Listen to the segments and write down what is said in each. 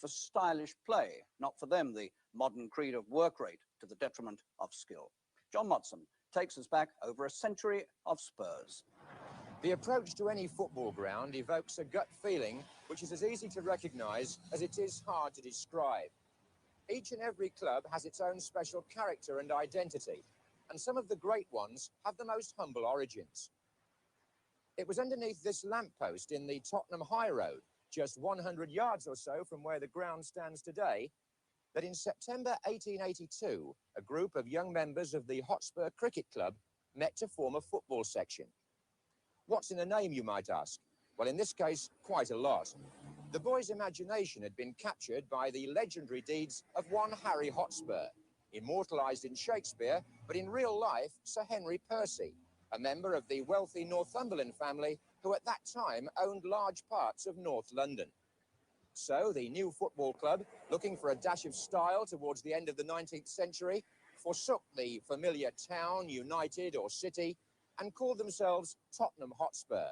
for stylish play, not for them the modern creed of work rate to the detriment of skill. John Motson takes us back over a century of Spurs. The approach to any football ground evokes a gut feeling which is as easy to recognise as it is hard to describe. Each and every club has its own special character and identity, and some of the great ones have the most humble origins. It was underneath this lamppost in the Tottenham High Road, just 100 yards or so from where the ground stands today, that in September 1882, a group of young members of the Hotspur Cricket Club met to form a football section. What's in a name, you might ask? Well, in this case, quite a lot. The boys' imagination had been captured by the legendary deeds of one Harry Hotspur, immortalised in Shakespeare, but in real life, Sir Henry Percy, a member of the wealthy Northumberland family who at that time owned large parts of North London. So the new football club, looking for a dash of style towards the end of the 19th century, forsook the familiar town, United or City, and called themselves Tottenham Hotspur,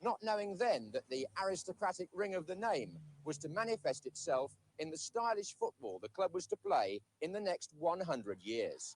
not knowing then that the aristocratic ring of the name was to manifest itself in the stylish football the club was to play in the next 100 years.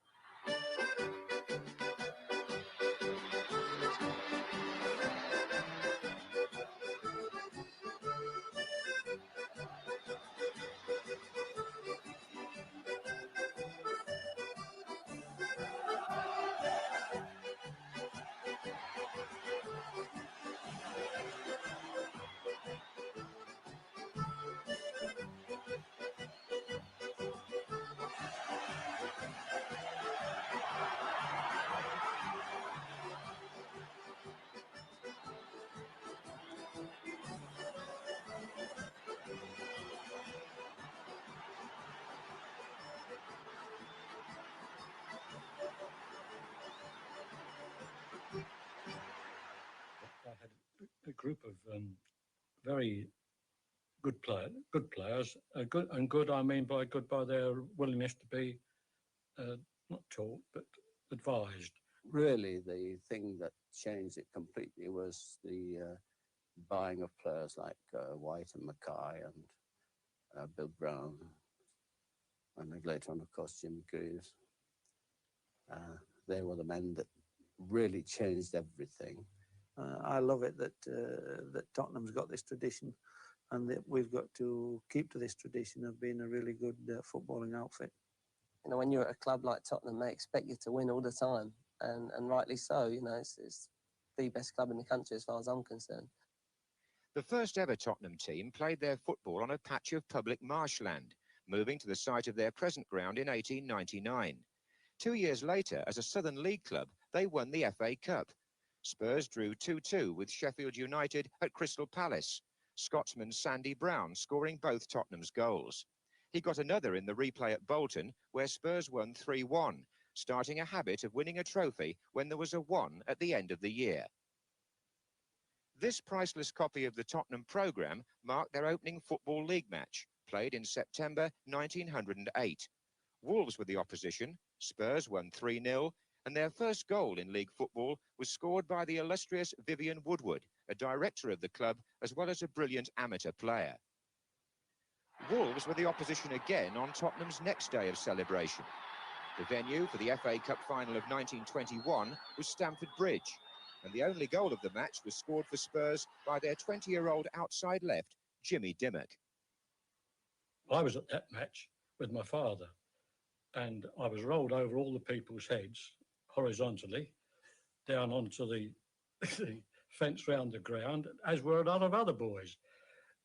A group of very good players. Good, I mean by good by their willingness to be not taught but advised. Really, the thing that changed it completely was the buying of players like White and Mackay and Bill Brown, and then later on, of course, Jim Greaves. They were the men that really changed everything. I love it that that Tottenham's got this tradition, and that we've got to keep to this tradition of being a really good footballing outfit. You know, when you're at a club like Tottenham, they expect you to win all the time, and rightly so. You know, it's the best club in the country as far as I'm concerned. The first ever Tottenham team played their football on a patch of public marshland, moving to the site of their present ground in 1899. 2 years later, as a Southern League club, they won the FA Cup. Spurs drew 2-2 with Sheffield United at Crystal Palace, Scotsman Sandy Brown scoring both Tottenham's goals. He got another in the replay at Bolton, where Spurs won 3-1, starting a habit of winning a trophy when there was a 1 at the end of the year. This priceless copy of the Tottenham programme marked their opening Football League match, played in September 1908. Wolves were the opposition, Spurs won 3-0, and their first goal in league football was scored by the illustrious Vivian Woodward, a director of the club as well as a brilliant amateur player. Wolves were the opposition again on Tottenham's next day of celebration. The venue for the FA Cup final of 1921 was Stamford Bridge, and the only goal of the match was scored for Spurs by their 20-year-old outside left, Jimmy Dimmock. I was at that match with my father, and I was rolled over all the people's heads horizontally down onto the fence round the ground, as were a lot of other boys.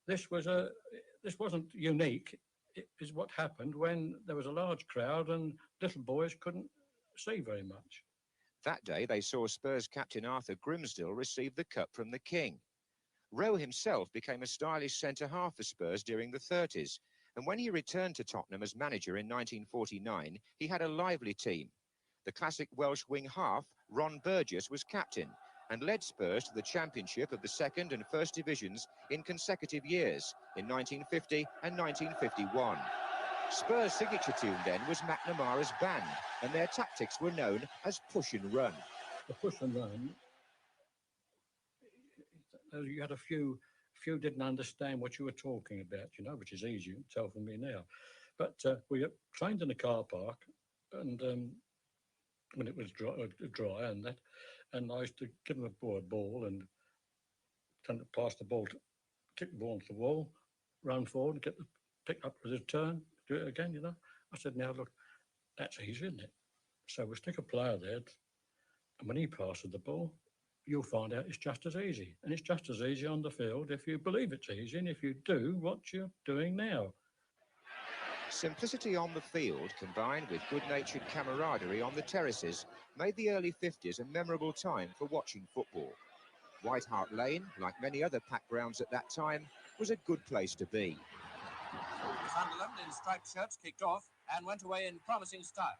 This wasn't unique. It is what happened when there was a large crowd and little boys couldn't see very much. That day they saw Spurs captain Arthur Grimsdale receive the cup from the King. Rowe himself became a stylish centre-half for Spurs during the 30s, and when he returned to Tottenham as manager in 1949, he had a lively team. The classic Welsh wing-half, Ron Burgess, was captain and led Spurs to the championship of the second and first divisions in consecutive years, in 1950 and 1951. Spurs' signature tune then was McNamara's Band, and their tactics were known as push and run. The push and run, you had a few few didn't understand what you were talking about, you know, which is easy, you can tell from me now. But we trained in the car park, and when it was dry and that, and I used to give them a ball and tend to pass the ball, kick the ball into the wall, run forward and pick up with a turn, do it again, you know. I said, now look, that's easy, isn't it? So we'll stick a player there, and when he passes the ball, you'll find out it's just as easy. And it's just as easy on the field if you believe it's easy and if you do what you're doing now. Simplicity on the field, combined with good-natured camaraderie on the terraces, made the early 50s a memorable time for watching football. White Hart Lane, like many other packed grounds at that time, was a good place to be. Sunderland in striped shirts kicked off and went away in promising style.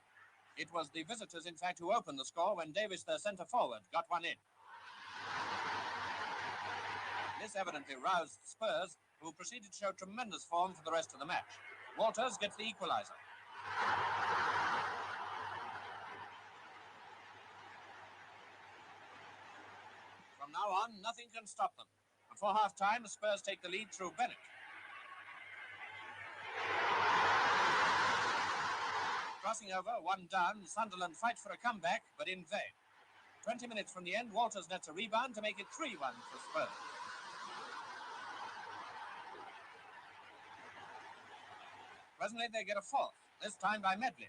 It was the visitors, in fact, who opened the score when Davis, their centre-forward, got one in. This evidently roused Spurs, who proceeded to show tremendous form for the rest of the match. Walters gets the equaliser. From now on, nothing can stop them. Before half-time, the Spurs take the lead through Bennett. Crossing over, one down, Sunderland fight for a comeback, but in vain. 20 minutes from the end, Walters nets a rebound to make it 3-1 for Spurs. Presently, they get a fourth, this time by Medley.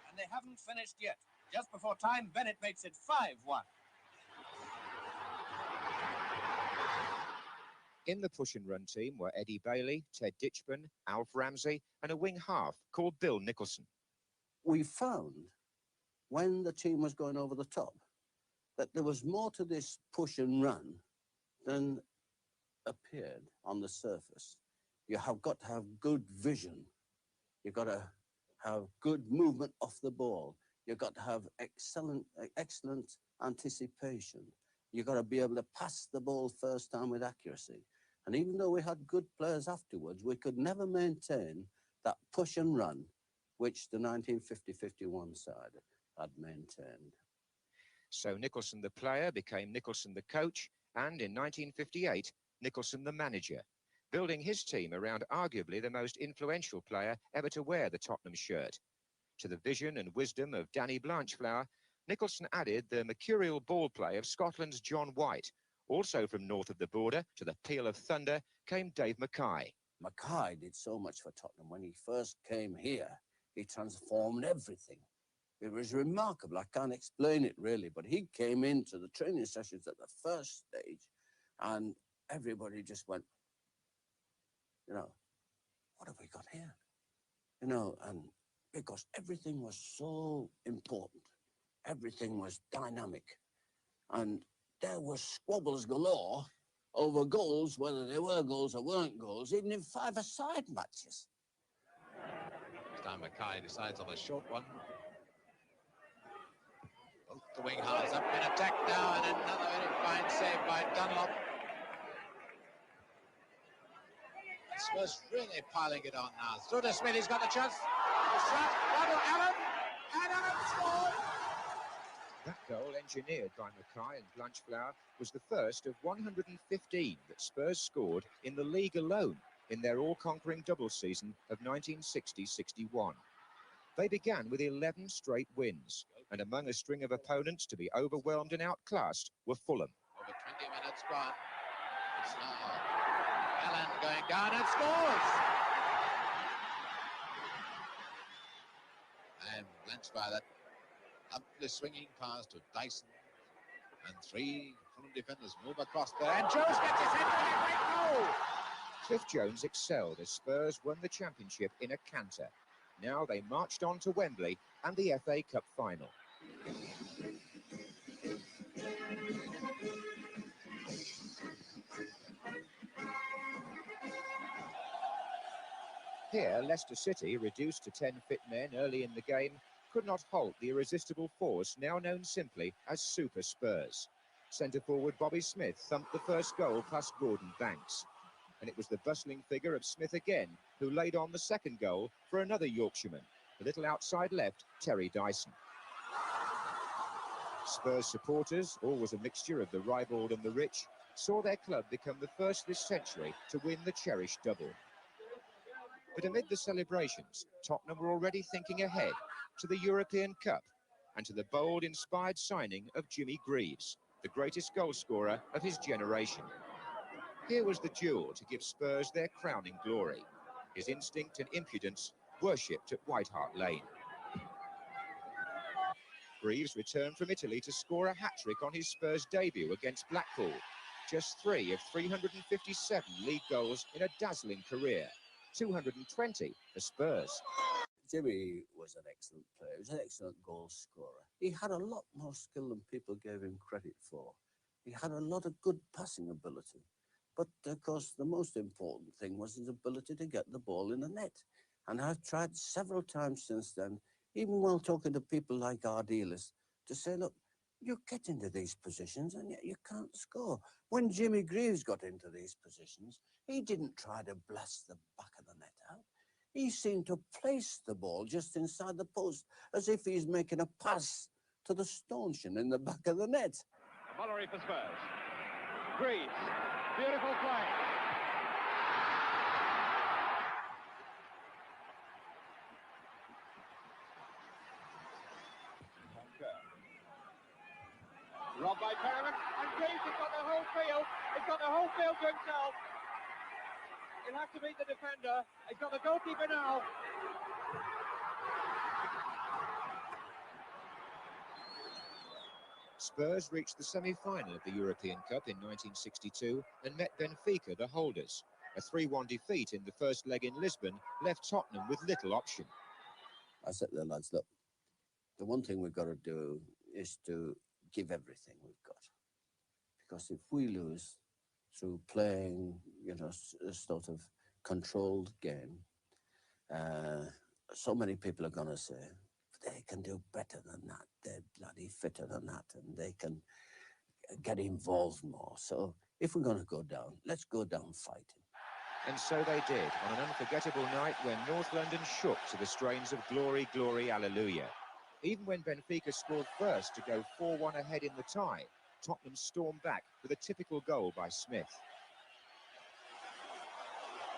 And they haven't finished yet. Just before time, Bennett makes it 5-1. In the push-and-run team were Eddie Bailey, Ted Ditchburn, Alf Ramsey and a wing half called Bill Nicholson. We found, when the team was going over the top, that there was more to this push and run than appeared on the surface. You have got to have good vision. You've got to have good movement off the ball. You've got to have excellent anticipation. You've got to be able to pass the ball first time with accuracy. And even though we had good players afterwards, we could never maintain that push and run, which the 1950-51 side had maintained. So Nicholson the player became Nicholson the coach, and in 1958, Nicholson the manager, building his team around arguably the most influential player ever to wear the Tottenham shirt. To the vision and wisdom of Danny Blanchflower, Nicholson added the mercurial ball play of Scotland's John White. Also from north of the border, to the peal of thunder, came Dave Mackay. Mackay did so much for Tottenham. When he first came here, he transformed everything. It was remarkable. I can't explain it really, but he came into the training sessions at the first stage and everybody just went, you know, what have we got here? You know, and because everything was so important, everything was dynamic, and there were squabbles galore over goals, whether they were goals or weren't goals, even in five-a-side matches. Stan Mackay decides on a short one. Both the wing halves up in attack now, and another very fine save by Dunlop. Spurs really piling it on now. Through to Smith, he's got the chance. The shot, Allen, and Allen scored! That goal, engineered by Mackay and Blanchflower, was the first of 115 that Spurs scored in the league alone in their all-conquering double season of 1960-61. They began with 11 straight wins, and among a string of opponents to be overwhelmed and outclassed were Fulham. Over 20 minutes gone. It's now Allen going down and scores! And Blanchflower, that up the swinging pass to Dyson, and three Fulham defenders move across there, and Jones gets his head to the great goal! Cliff Jones excelled as Spurs won the championship in a canter. Now they marched on to Wembley and the FA Cup final. Here, Leicester City, reduced to 10 fit men early in the game, could not halt the irresistible force now known simply as Super Spurs. Centre-forward Bobby Smith thumped the first goal past Gordon Banks. And it was the bustling figure of Smith again who laid on the second goal for another Yorkshireman, the little outside left, Terry Dyson. Spurs supporters, always a mixture of the ribald and the rich, saw their club become the first this century to win the cherished double. But amid the celebrations, Tottenham were already thinking ahead to the European Cup and to the bold, inspired signing of Jimmy Greaves, the greatest goalscorer of his generation. Here was the duel to give Spurs their crowning glory. His instinct and impudence worshipped at White Hart Lane. Greaves returned from Italy to score a hat-trick on his Spurs debut against Blackpool. Just 3 of 357 league goals in a dazzling career. 220 for Spurs. Jimmy was an excellent player. He was an excellent goal scorer. He had a lot more skill than people gave him credit for. He had a lot of good passing ability. But, of course, the most important thing was his ability to get the ball in the net. And I've tried several times since then, even while talking to people like our dealers, to say, look, you get into these positions and yet you can't score. When Jimmy Greaves got into these positions, he didn't try to blast the back of the net out. He seemed to place the ball just inside the post, as if he's making a pass to the stanchion in the back of the net. Mullery for Spurs. Greaves. Beautiful play. Robbed by Perriman, and Greaves has got the whole field. He's got the whole field to himself. He'll have to beat the defender. He's got the goalkeeper now. Spurs reached the semi-final of the European Cup in 1962 and met Benfica, the holders. A 3-1 defeat in the first leg in Lisbon left Tottenham with little option. I said to the lads, look, the one thing we've got to do is to give everything we've got. Because if we lose through playing, you know, a sort of controlled game, so many people are going to say, they can do better than that. They're bloody fitter than that, and they can get involved more. So if we're going to go down, let's go down fighting. And so they did, on an unforgettable night when North London shook to the strains of Glory, Glory, Hallelujah. Even when Benfica scored first to go 4-1 ahead in the tie, Tottenham stormed back with a typical goal by Smith.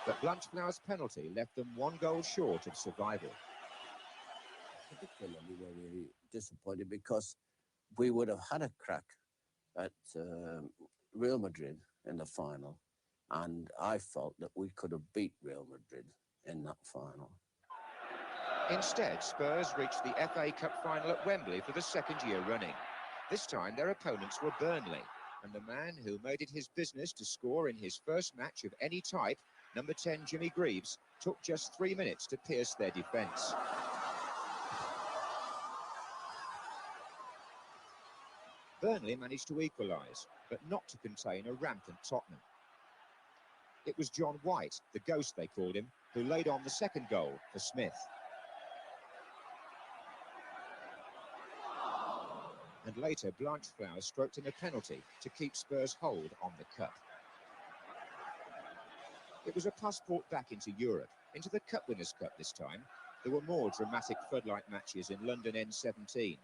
But Blanchflower's penalty left them 1 goal short of survival. Particularly were we disappointed because we would have had a crack at Real Madrid in the final, and I felt that we could have beat Real Madrid in that final. Instead, Spurs reached the FA Cup final at Wembley for the 2nd year running. This time their opponents were Burnley, and the man who made it his business to score in his first match of any type, number 10 Jimmy Greaves, took just 3 minutes to pierce their defence. Burnley managed to equalise, but not to contain a rampant Tottenham. It was John White, the ghost they called him, who laid on the 2nd goal for Smith. And later, Blanchflower stroked in a penalty to keep Spurs' hold on the cup. It was a passport back into Europe, into the Cup Winners' Cup this time. There were more dramatic floodlight matches in London N17,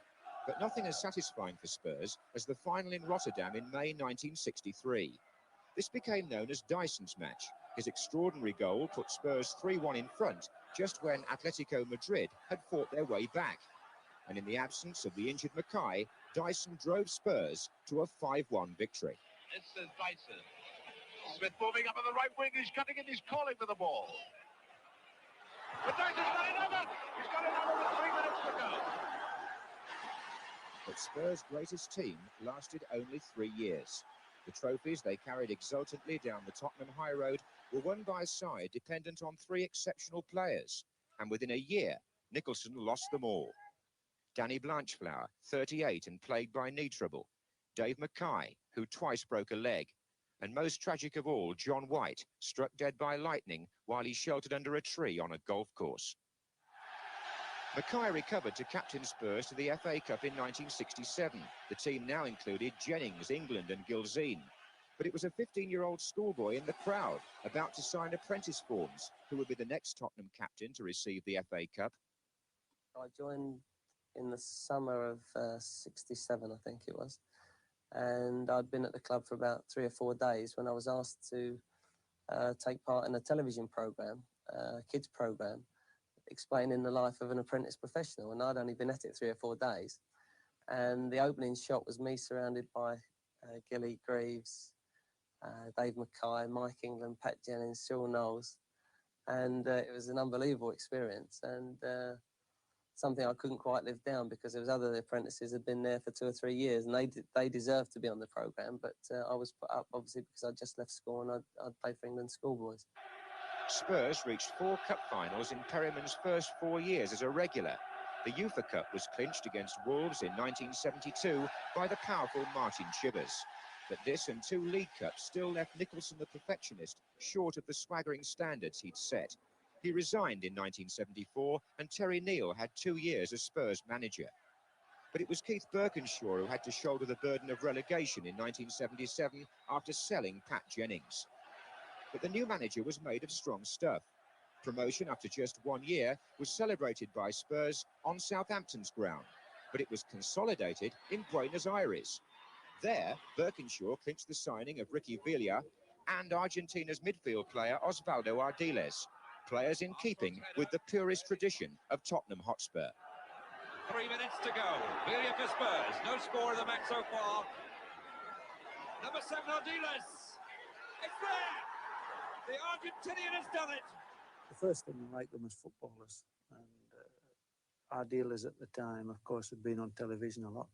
but nothing as satisfying for Spurs as the final in Rotterdam in May 1963. This became known as Dyson's match. His extraordinary goal put Spurs 3-1 in front just when Atletico Madrid had fought their way back. And in the absence of the injured Mackay, Dyson drove Spurs to a 5-1 victory. This is Dyson. Smith moving up on the right wing. He's cutting in. He's calling for the ball. But Dyson's got another. He's got another with 3 minutes to go. But Spurs' greatest team lasted only 3 years. The trophies they carried exultantly down the Tottenham high road were won by a side dependent on 3 exceptional players. And within a year, Nicholson lost them all. Danny Blanchflower, 38 and plagued by knee trouble. Dave Mackay, who twice broke a leg. And most tragic of all, John White, struck dead by lightning while he sheltered under a tree on a golf course. Mackay recovered to captain Spurs to the FA Cup in 1967. The team now included Jennings, England and Gilzean. But it was a 15-year-old schoolboy in the crowd about to sign apprentice forms who would be the next Tottenham captain to receive the FA Cup. I joined in the summer of '67, I think it was. And I'd been at the club for about 3 or 4 days when I was asked to take part in a television programme, kids programme, explaining the life of an apprentice professional. And I'd only been at it 3 or 4 days. And the opening shot was me surrounded by Gilly Greaves, Dave Mackay, Mike England, Pat Jennings, Sean Knowles. And it was an unbelievable experience, and something I couldn't quite live down, because there was other apprentices who had been there for 2 or 3 years, and they deserved to be on the programme, but I was put up, obviously, because I'd just left school and I'd played for England schoolboys. Spurs reached 4 cup finals in Perryman's first 4 years as a regular. The UEFA Cup was clinched against Wolves in 1972 by the powerful Martin Chivers. But this and 2 League Cups still left Nicholson the perfectionist short of the swaggering standards he'd set. He resigned in 1974, and Terry Neal had 2 years as Spurs manager. But it was Keith Birkinshaw who had to shoulder the burden of relegation in 1977 after selling Pat Jennings. But the new manager was made of strong stuff. Promotion after just 1 year was celebrated by Spurs on Southampton's ground, but it was consolidated in Buenos Aires. There, Birkinshaw clinched the signing of Ricky Villa and Argentina's midfield player Osvaldo Ardiles, players in keeping with the purest tradition of Tottenham Hotspur. 3 minutes to go. Villa for Spurs. No score in the match so far. Number 7, Ardiles. It's there! The Argentinian has done it! The first thing I liked them as footballers, and our dealers at the time, of course, had been on television a lot,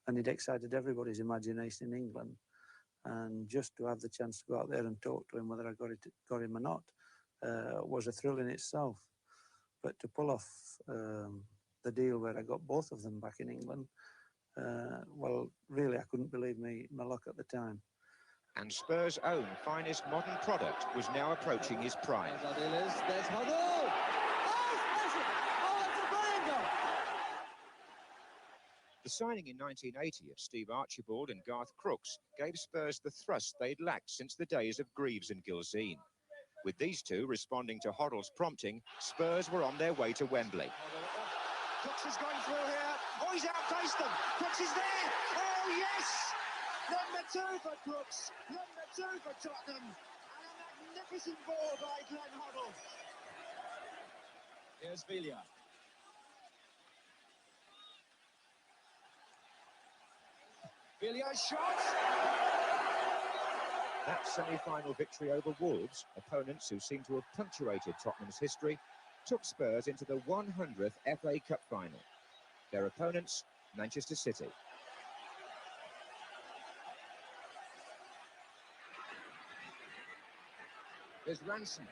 and it excited everybody's imagination in England. And just to have the chance to go out there and talk to him, whether I got him or not, was a thrill in itself. But to pull off the deal where I got both of them back in England, well, really, I couldn't believe my luck at the time. And Spurs' own finest modern product was now approaching his prime. There's Huddle! Oh, that's a brilliant goal! The signing in 1980 of Steve Archibald and Garth Crooks gave Spurs the thrust they'd lacked since the days of Greaves and Gilzean. With these two responding to Hoddle's prompting, Spurs were on their way to Wembley. Crooks has gone through here. Oh, he's outpaced them. Crooks is there. Oh, yes! Number 2 for Crooks. Number 2 for Tottenham. And a magnificent ball by Glenn Hoddle. Here's Villa. Villa's shot! That semi-final victory over Wolves, opponents who seem to have punctuated Tottenham's history, took Spurs into the 100th FA Cup final. Their opponents, Manchester City. There's Ransom.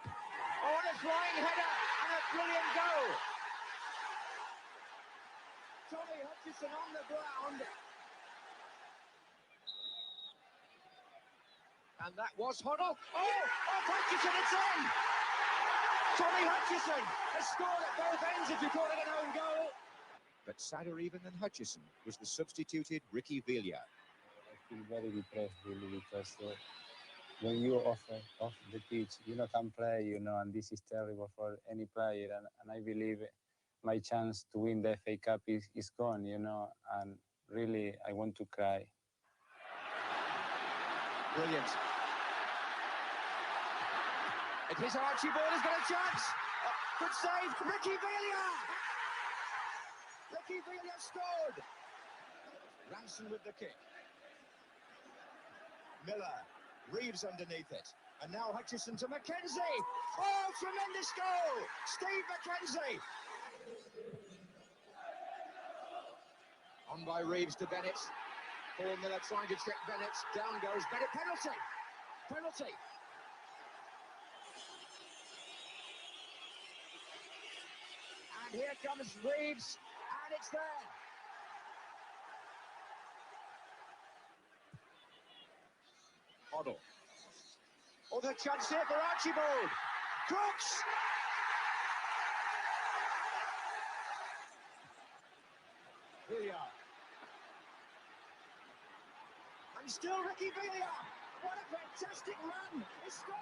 Oh, and a flying header and a brilliant goal. Tommy Hutchison on the ground. And that was Hoddle. Oh, Hutchison, it's in! Tommy Hutchison has scored at both ends, if you call it an own goal. But sadder even than Hutchison was the substituted Ricky Villa. I feel very depressed, really, because when you off the pitch, you can play, and this is terrible for any player. And I believe my chance to win the FA Cup is gone, and really I want to cry. Brilliant. It is Archibald has got a chance. Good save, Ricky Villa. Ricky Villa scored. Ransom with the kick. Miller, Reeves underneath it. And now Hutchison to McKenzie. Oh, tremendous goal. Steve McKenzie. On by Reeves to Bennett. Paul Miller trying to trick Bennett. Down goes Bennett. Penalty. Penalty. And here comes Reeves. And it's there. Hoddle. Oh, the chance here for Archibald. Crooks. Villa. And still Ricky Villa. What a fantastic run. He scored.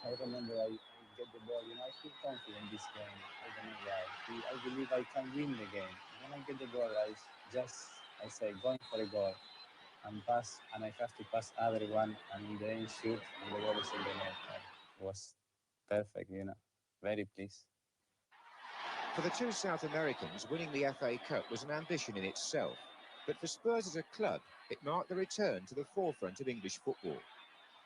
I remember I get the ball. You know, I feel confident this game. I don't know why. I believe I can win the game. When I get the ball, I say going for a goal and pass, and I have to pass other one, and in the end shoot, and the ball is in the net. It was perfect, you know. Very pleased. For the two South Americans, winning the FA Cup was an ambition in itself. But for Spurs as a club, it marked the return to the forefront of English football.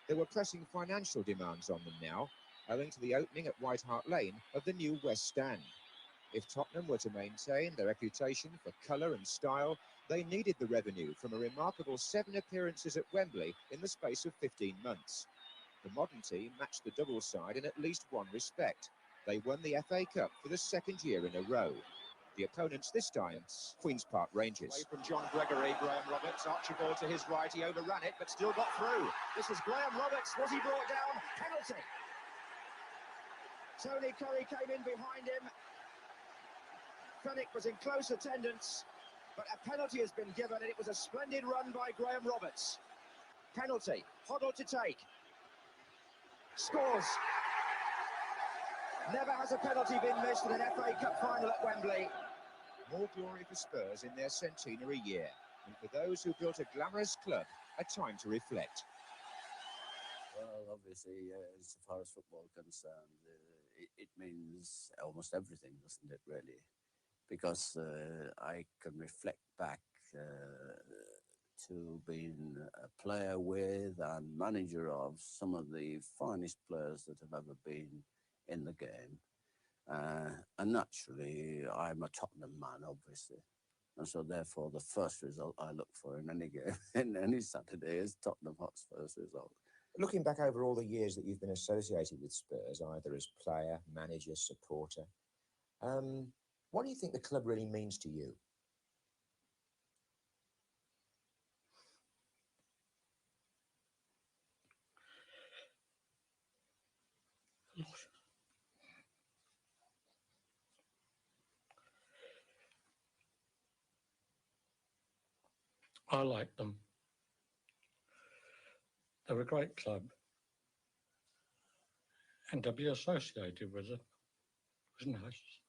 There were pressing financial demands on them now, owing to the opening at White Hart Lane of the new West Stand. If Tottenham were to maintain their reputation for colour and style, they needed the revenue from a remarkable 7 appearances at Wembley in the space of 15 months. The modern team matched the double side in at least one respect. They won the FA Cup for the second year in a row. The opponents this time, Queen's Park Rangers. Away from John Gregory, Graham Roberts, Archibald to his right, he overran it, but still got through. This is Graham Roberts, was he brought down? Penalty. Tony Curry came in behind him. Fenwick was in close attendance, but a penalty has been given, and it was a splendid run by Graham Roberts. Penalty, Hoddle to take. Scores. Never has a penalty been missed in an FA Cup final at Wembley. More glory for Spurs in their centenary year, and for those who built a glamorous club, a time to reflect. Well, obviously, as far as football is concerned, it means almost everything, doesn't it, really? Because I can reflect back to being a player with and manager of some of the finest players that have ever been in the game. And naturally, I'm a Tottenham man, obviously. And so therefore, the first result I look for in any game, in any Saturday, is Tottenham Hotspur's result. Looking back over all the years that you've been associated with Spurs, either as player, manager, supporter, what do you think the club really means to you? I like them. They're a great club. And to be associated with them was nice.